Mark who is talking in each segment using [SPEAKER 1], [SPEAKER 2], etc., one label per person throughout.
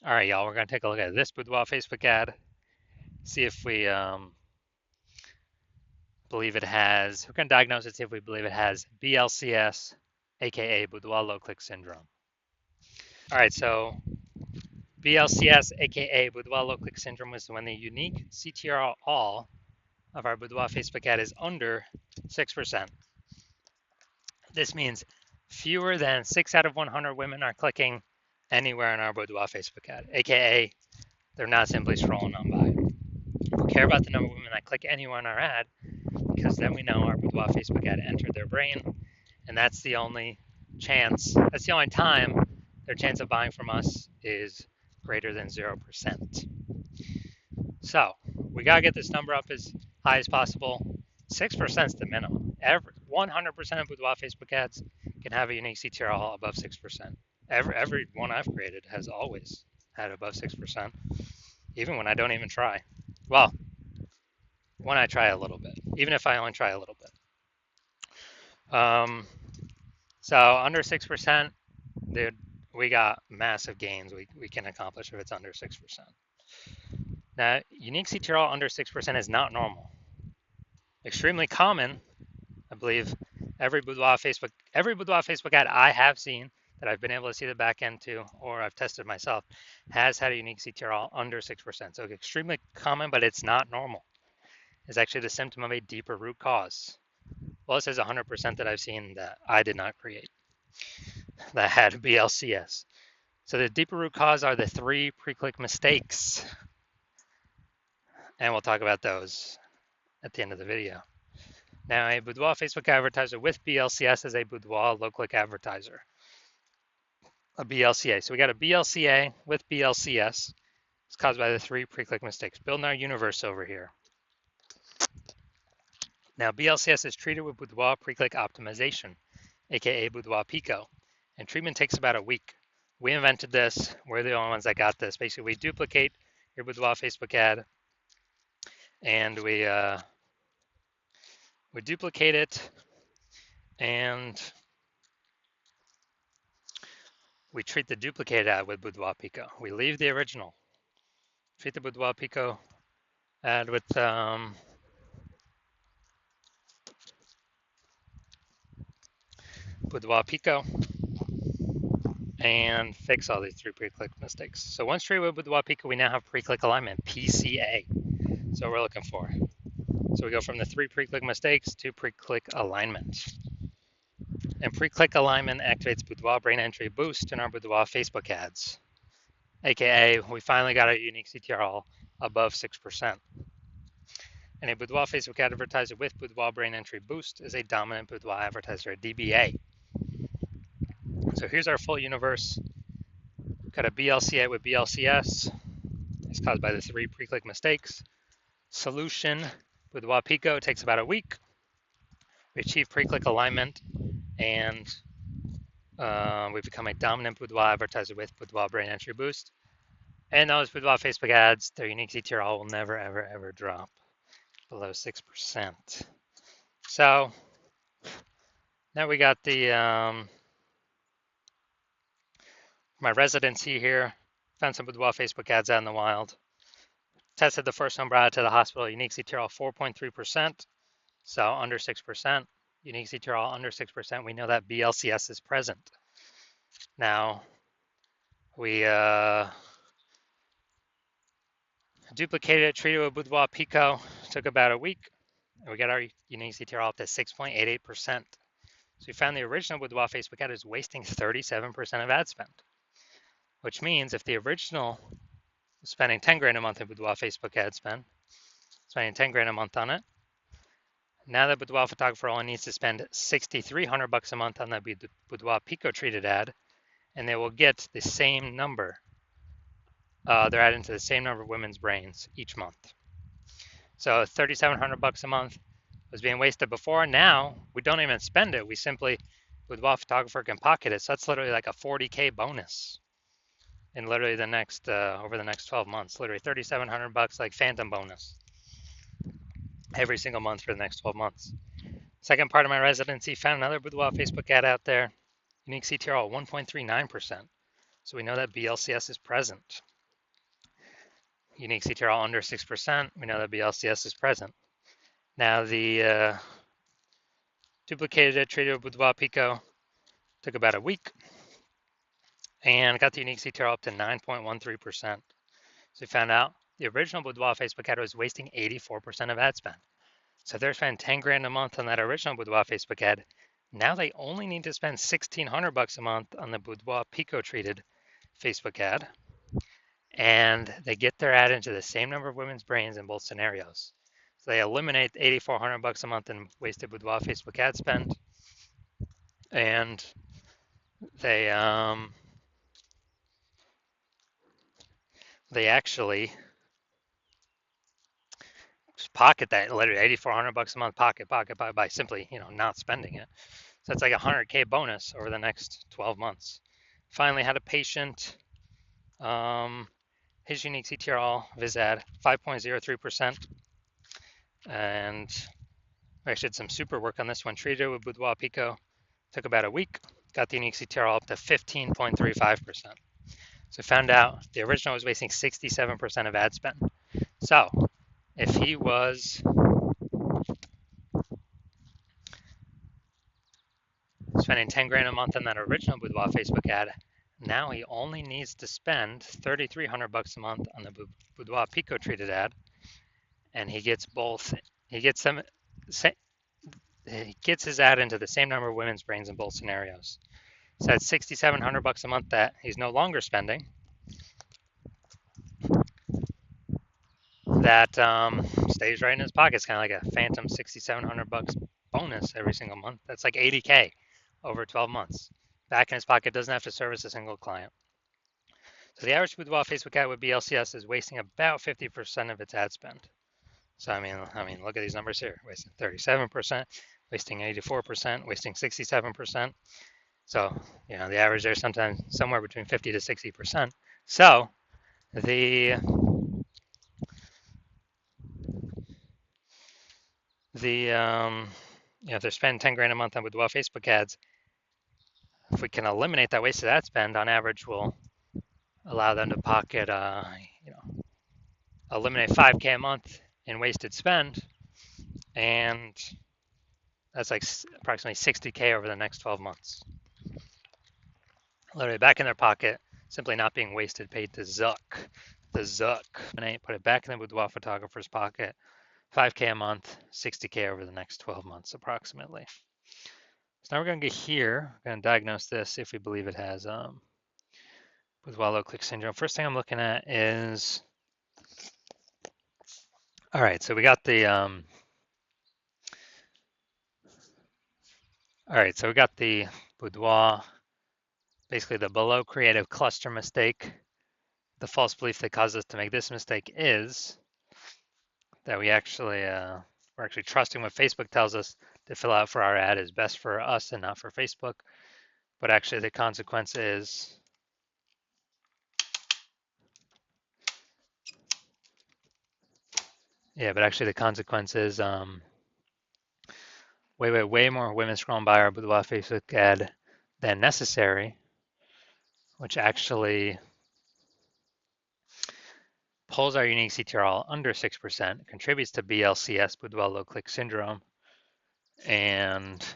[SPEAKER 1] All right, y'all, we're going to take a look at this Boudoir Facebook ad, see if we believe it has, we're going to diagnose it, see if we believe it has BLCS, aka Boudoir low click syndrome. All right, so BLCS, aka Boudoir low click syndrome, is when the unique CTR all of our Boudoir Facebook ad is under 6%. This means fewer than 6 out of 100 women are clicking anywhere in our Boudoir Facebook ad, aka they're not simply scrolling on by. We care about the number of women that click anywhere on our ad because then we know our Boudoir Facebook ad entered their brain, and that's the only time their chance of buying from us is greater than 0%. So we gotta get this number up as high as possible. 6% is the minimum. 100% of Boudoir Facebook ads can have a unique CTRL above 6%. Every one I've created has always had above 6%, even when I don't even try. Well, when I try a little bit, even if I only try a little bit. So under 6%, dude, we got massive gains we can accomplish if it's under 6%. Now, unique CTRL under 6% is not normal. Extremely common, I believe, every Boudoir Facebook ad I have seen that I've been able to see the back end to, or I've tested myself, has had a unique CTRL under 6%. So extremely common, but it's not normal. It's actually the symptom of a deeper root cause. Well, this is 100% that I've seen that I did not create that had BLCS. So the deeper root cause are the 3 pre-click mistakes. And we'll talk about those at the end of the video. Now, a Boudoir Facebook advertiser with BLCS is a Boudoir low-click advertiser, a BLCA. So we got a BLCA with BLCS. It's caused by the 3 pre-click mistakes. Building our universe over here. Now, BLCS is treated with Boudoir pre-click optimization, aka Boudoir Pico, and treatment takes about a week. We invented this. We're the only ones that got this. Basically, we duplicate your Boudoir Facebook ad, and we duplicate it, and we treat the duplicated ad with Boudoir Pico. We leave the original. Treat the Boudoir Pico ad with Boudoir Pico and fix all these 3 pre-click mistakes. So once treated with Boudoir Pico, we now have pre-click alignment, PCA. So what we're looking for. So we go from the 3 pre-click mistakes to pre-click alignment. And pre-click alignment activates Boudoir brain entry boost in our Boudoir Facebook ads, aka we finally got a unique CTRL above 6%. And a Boudoir Facebook advertiser with Boudoir brain entry boost is a dominant Boudoir advertiser, a DBA. So here's our full universe. Got a BLCA with BLCS. It's caused by the 3 pre-click mistakes. Solution, Boudoir Pico, takes about a week. We achieve pre-click alignment, and we become a dominant Boudoir advertiser with Boudoir brain entry boost. And those Boudoir Facebook ads, their unique CTRL will never, ever, ever drop below 6%. So now we got the my residency here. Found some Boudoir Facebook ads out in the wild. Tested the first one, brought it to the hospital. Unique CTRL 4.3%, so under 6%. Unique CTRL under 6%. We know that BLCS is present. Now we duplicated it, treated with Boudoir Pico. Took about a week, and we got our unique CTRL up to 6.88%. So we found the original Boudoir Facebook ad is wasting 37% of ad spend, which means if the original was spending 10 grand a month in Boudoir Facebook ad spend, spending 10 grand a month on it, now the Boudoir photographer only needs to spend $6,300 a month on the Boudoir Pico treated ad, and they will get the same number. They're adding to the same number of women's brains each month. So $3,700 a month was being wasted before. Now we don't even spend it. We simply, Boudoir photographer can pocket it. So that's literally like a 40K bonus in literally the next over the next 12 months. Literally $3,700 like phantom bonus every single month for the next 12 months. Second part of my residency, found another Boudoir Facebook ad out there. Unique CTRL 1.39%. So we know that BLCS is present. unique CTRL under 6%, we know that BLCS is present. Now the duplicated it, treated with Boudoir Pico, took about a week, and got the unique CTRL up to 9.13%. So we found out the original Boudoir Facebook ad was wasting 84% of ad spend. So if they're spending 10 grand a month on that original Boudoir Facebook ad, now they only need to spend $1,600 a month on the Boudoir Pico treated Facebook ad, and they get their ad into the same number of women's brains in both scenarios. So they eliminate $8,400 a month in wasted Boudoir Facebook ad spend, and they actually pocket that literally $8,400 a month pocket by simply not spending it. So it's like a 100K bonus over the next 12 months. Finally had a patient, his unique CTRL of his ad 5.03%, and I actually did some super work on this one. Treated it with Boudoir Pico, took about a week, got the unique CTRL up to 15.35%. So found out the original was wasting 67% of ad spend. So if he was spending 10 grand a month on that original Boudoir Facebook ad, now he only needs to spend $3,300 a month on the Boudoir Pico treated ad, and he gets both. He gets his ad into the same number of women's brains in both scenarios. So that's $6,700 a month that he's no longer spending. That stays right in his pocket. It's kind of like a phantom $6,700 bonus every single month. That's like 80K over 12 months. Back in his pocket, doesn't have to service a single client. So the average Boudoir Facebook ad with BLCS is wasting about 50% of its ad spend. So I mean, look at these numbers here: wasting 37%, wasting 84%, wasting 67%. So the average there sometimes somewhere between 50 to 60%. So if they're spending 10 grand a month on Boudoir Facebook ads, if we can eliminate that wasted ad spend, on average, we'll allow them to pocket, eliminate 5K a month in wasted spend, and that's like approximately 60K over the next 12 months. Literally back in their pocket, simply not being wasted, paid to Zuck. The Zuck. Put it back in the Boudoir photographer's pocket, 5K a month, 60K over the next 12 months approximately. So now we're going to get here, we're going to diagnose this, see if we believe it has Boudoir low click syndrome. First thing I'm looking at is, all right, so we got the, Boudoir, basically the below creative cluster mistake. The false belief that caused us to make this mistake is that we're actually trusting what Facebook tells us to fill out for our ad is best for us and not for Facebook. But actually the consequence is way more women scrolling by our Boudoir Facebook ad than necessary, which actually pulls our unique CTRL under 6%, contributes to BLCS, Boudoir low click syndrome, and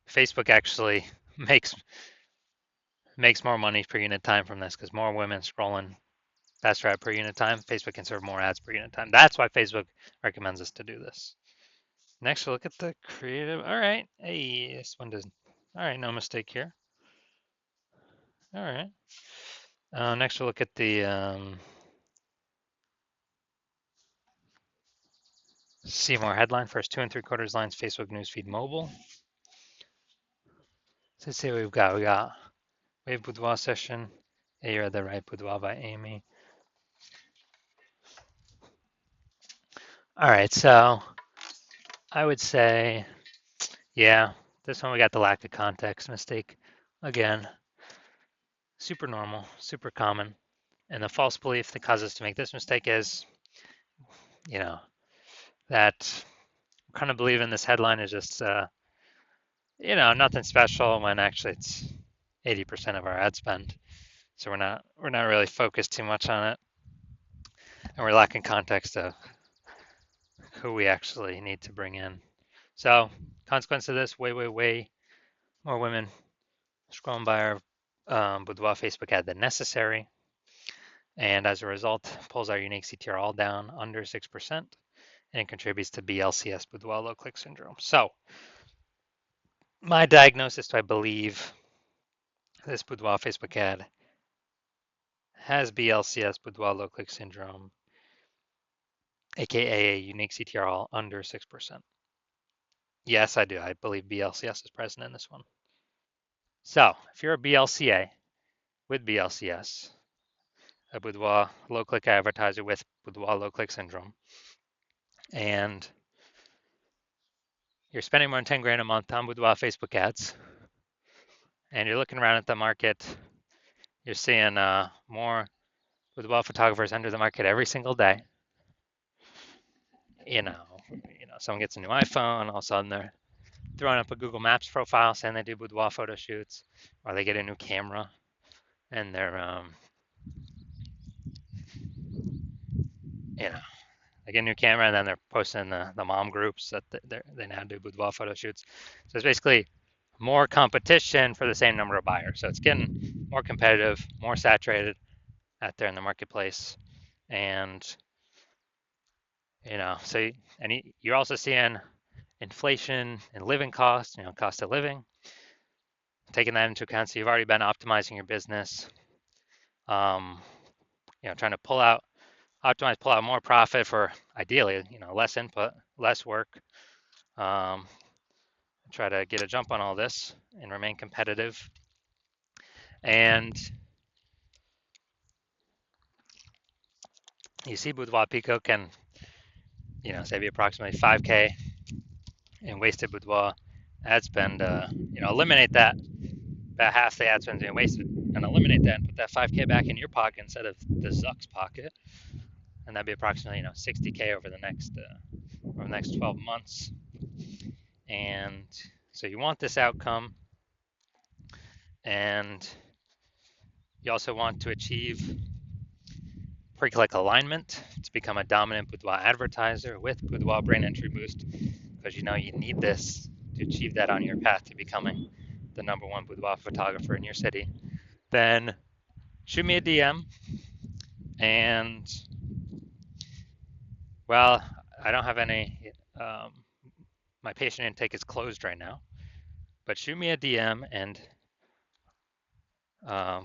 [SPEAKER 1] Facebook actually makes more money per unit time from this because more women scrolling faster ad per unit time. Facebook can serve more ads per unit time. That's why Facebook recommends us to do this. Next, we'll look at the creative. All right. Hey, this one doesn't. All right, no mistake here. All right. Next, we'll look at the see more headline. First 2 3/4 lines, Facebook newsfeed mobile. So let's see what we've got. We got Wave Boudoir session. Hey, you're the right, Boudoir by Amy. All right, so I would say, yeah, this one we got the lack of context mistake. Again, super normal, super common. And the false belief that causes us to make this mistake is, that kind of believe in this headline is just, nothing special when actually it's 80% of our ad spend. So we're not really focused too much on it, and we're lacking context of who we actually need to bring in. So consequence of this, way more women scrolling by our Boudoir Facebook ad than necessary. And as a result, pulls our unique CTR all down under 6% and contributes to BLCS, Boudoir low click syndrome. So my diagnosis, I believe this Boudoir Facebook ad has BLCS, Boudoir low click syndrome, aka a unique CTR all under 6%. Yes, I do. I believe BLCS is present in this one. So if you're a BLCA with BLCS, a Boudoir low click advertiser with Boudoir low click syndrome, and you're spending more than 10 grand a month on Boudoir Facebook ads, and you're looking around at the market, you're seeing more Boudoir photographers enter the market every single day. You know, someone gets a new iPhone, all of a sudden they're throwing up a Google Maps profile saying they do boudoir photo shoots, or they get a new camera and they're, you know, they get a new camera and then they're posting the mom groups that they now do boudoir photo shoots. So it's basically more competition for the same number of buyers. So it's getting more competitive, more saturated out there in the marketplace, and so you're also seeing inflation and living costs, cost of living, taking that into account. So you've already been optimizing your business, um, trying to pull out more profit for ideally, less input, less work. Um, Try to get a jump on all this and remain competitive. And you see Boudoir Pico can, save you approximately 5K in wasted boudoir ad spend. Eliminate that, about half the ad spend being wasted, and eliminate that and put that 5K back in your pocket instead of the Zuck's pocket, and that'd be approximately 60K over the next 12 months. And so you want this outcome, and you also want to achieve pre-click alignment to become a dominant boudoir advertiser with Boudoir Brain Entry Boost, because you need this to achieve that on your path to becoming the #1 boudoir photographer in your city. Then shoot me a DM, and well, I don't have any. My patient intake is closed right now, but shoot me a DM, and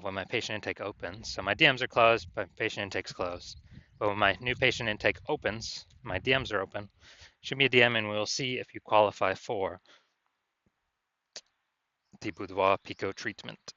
[SPEAKER 1] when my patient intake opens, so my DMs are closed, but patient intake's closed. But when my new patient intake opens, my DMs are open. Shoot me a DM, and we'll see if you qualify for the Boudoir Pico treatment.